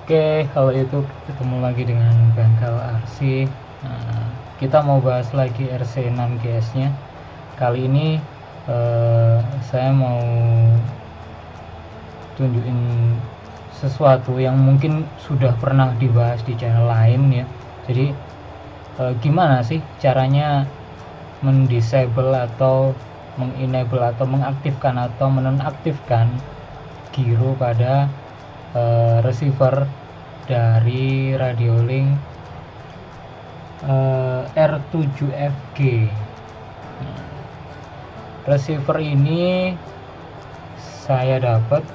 Oke, halo YouTube, ketemu lagi dengan Bengkel RC. Nah, kita mau bahas lagi RC6GS nya. Kali ini saya mau tunjukin sesuatu yang mungkin sudah pernah dibahas di channel lain ya. Jadi gimana sih caranya mendisable atau mengenable atau mengaktifkan atau menonaktifkan gyro pada receiver dari Radiolink R7FG. Receiver ini saya dapat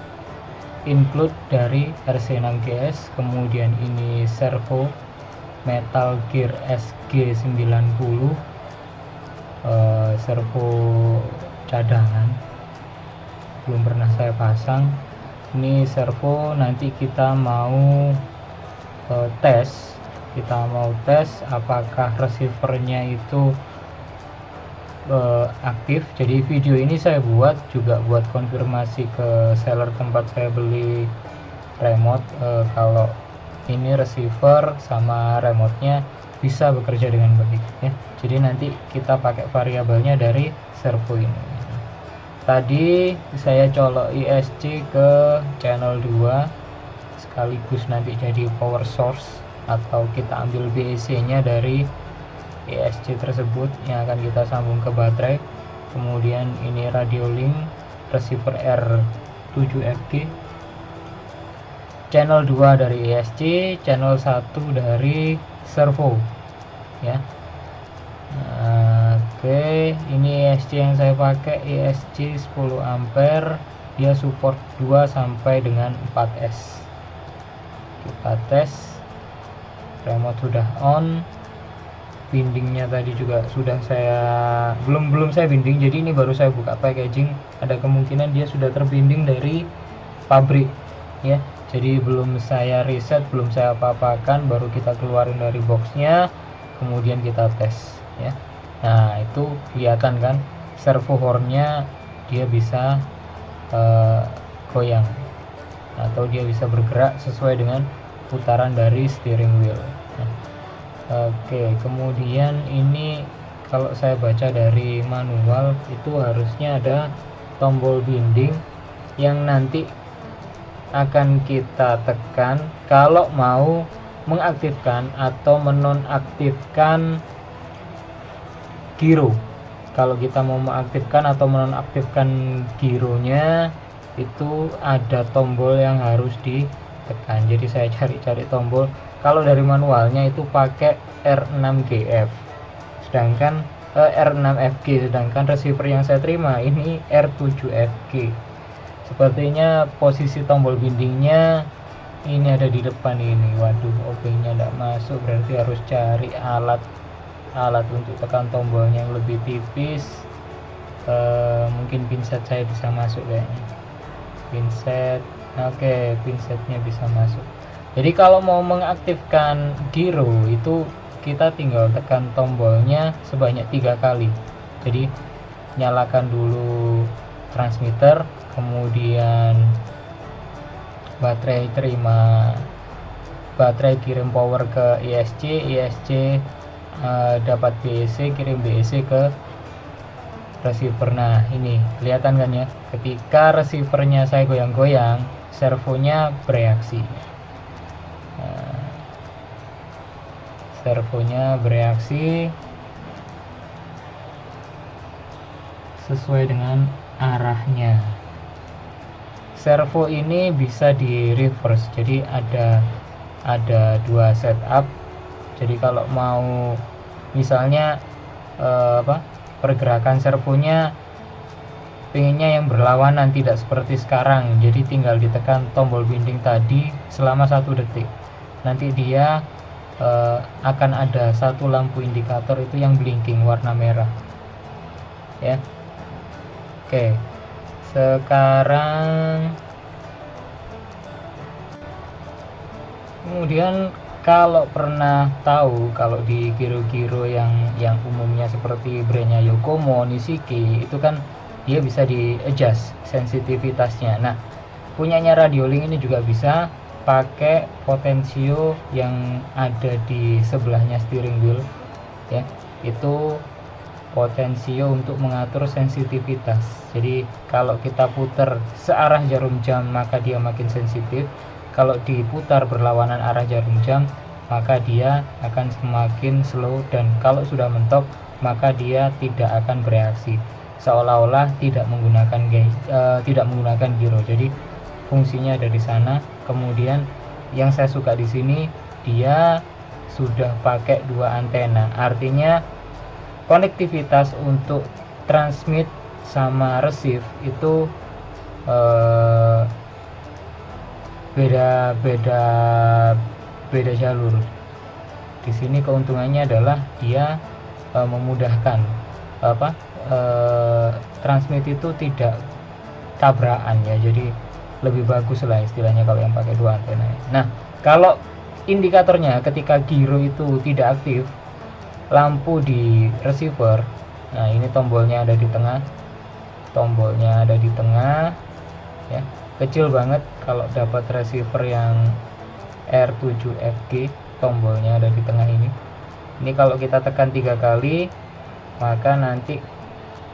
include dari RC6GS, kemudian ini servo Metal Gear SG90, servo cadangan, belum pernah saya pasang. Ini servo nanti kita mau tes apakah receivernya itu aktif. Jadi video ini saya buat juga buat konfirmasi ke seller tempat saya beli remote, kalau ini receiver sama remote-nya bisa bekerja dengan baik ya. Jadi nanti kita pakai variabelnya dari servo ini. Tadi saya colok ISC ke channel 2 sekaligus nanti jadi power source, atau kita ambil BEC nya dari ISC tersebut yang akan kita sambung ke baterai. Kemudian ini Radiolink receiver R7FG, channel 2 dari ISC, channel 1 dari servo ya. Oke, ini ISC yang saya pakai ISC 10 ampere, dia support 2 sampai dengan 4S. Kita tes, remote sudah on, bindingnya tadi juga sudah saya belum saya binding, jadi ini baru saya buka packaging. Ada kemungkinan dia sudah terbinding dari pabrik ya, jadi belum saya reset, belum saya apa-apakan, baru kita keluarin dari boxnya, kemudian kita tes ya. Nah itu kelihatan kan, servo hornnya dia bisa goyang atau dia bisa bergerak sesuai dengan putaran dari steering wheel. Nah, oke, kemudian ini kalau saya baca dari manual itu harusnya ada tombol binding yang nanti akan kita tekan kalau mau mengaktifkan atau menonaktifkan gyro. Kalau kita mau mengaktifkan atau menonaktifkan gyronya itu ada tombol yang harus ditekan. Jadi saya cari tombol. Kalau dari manualnya itu pakai R6GF, sedangkan R6FG, sedangkan receiver yang saya terima ini R7FG. Sepertinya posisi tombol bindingnya ini ada di depan ini. Waduh, OP-nya tidak masuk, berarti harus cari alat untuk tekan tombolnya yang lebih tipis. Mungkin pinset saya bisa masuk kayaknya, pinset. Oke, pinsetnya bisa masuk. Jadi kalau mau mengaktifkan gyro itu kita tinggal tekan tombolnya sebanyak 3 kali. Jadi nyalakan dulu transmitter, kemudian baterai kirim power ke ISC dapat BEC, kirim BEC ke receiver. Nah ini kelihatan kan ya, ketika receivernya saya goyang-goyang, servonya bereaksi. Servonya bereaksi sesuai dengan arahnya. Servo ini bisa di reverse, jadi ada 2 setup. Jadi kalau mau misalnya pergerakan servonya pengennya yang berlawanan, tidak seperti sekarang, jadi tinggal ditekan tombol binding tadi selama 1 detik, nanti dia akan ada satu lampu indikator itu yang blinking warna merah ya. Oke, sekarang kemudian kalau pernah tahu, kalau di gyro-gyro yang umumnya seperti brandnya Yokomo, Nishiki, itu kan dia bisa di adjust sensitivitasnya. Nah punyanya Radiolink ini juga bisa, pakai potensio yang ada di sebelahnya steering wheel ya, itu potensio untuk mengatur sensitivitas. Jadi kalau kita putar searah jarum jam maka dia makin sensitif, kalau diputar berlawanan arah jarum jam maka dia akan semakin slow, dan kalau sudah mentok maka dia tidak akan bereaksi, seolah-olah tidak menggunakan giro. Jadi fungsinya ada di sana. Kemudian yang saya suka di sini, dia sudah pakai 2 antena, artinya konektivitas untuk transmit sama receive itu beda jalur. Di sini keuntungannya adalah dia memudahkan transmit itu tidak tabrakan ya, jadi lebih bagus lah istilahnya kalau yang pakai 2 antena. Nah, kalau indikatornya ketika giro itu tidak aktif, lampu di receiver, nah ini tombolnya ada di tengah, ya, kecil banget kalau dapat receiver yang R7FG, tombolnya ada di tengah ini. Ini kalau kita tekan 3 kali maka nanti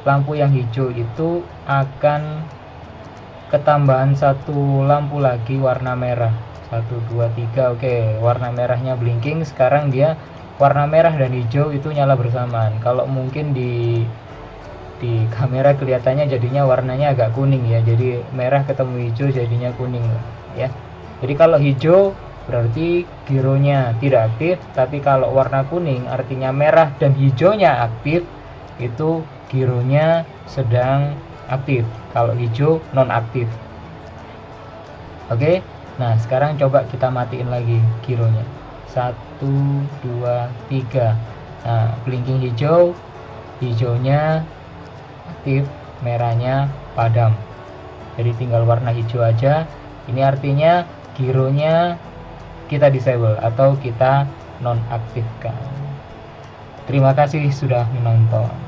lampu yang hijau itu akan ketambahan 1 lampu lagi warna merah, 1 2 3. Oke, warna merahnya blinking. Sekarang dia warna merah dan hijau itu nyala bersamaan. Kalau mungkin di kamera kelihatannya jadinya warnanya agak kuning ya, jadi merah ketemu hijau jadinya kuning ya. Jadi kalau hijau berarti gironya tidak aktif, tapi kalau warna kuning artinya merah dan hijaunya aktif, itu gironya sedang aktif. Kalau hijau non aktif. Oke, nah sekarang coba kita matiin lagi gironya. 1 2 3. Nah, blinking hijau, hijaunya aktif, merahnya padam. Jadi tinggal warna hijau aja. Ini artinya gironya kita disable atau kita nonaktifkan. Terima kasih sudah menonton.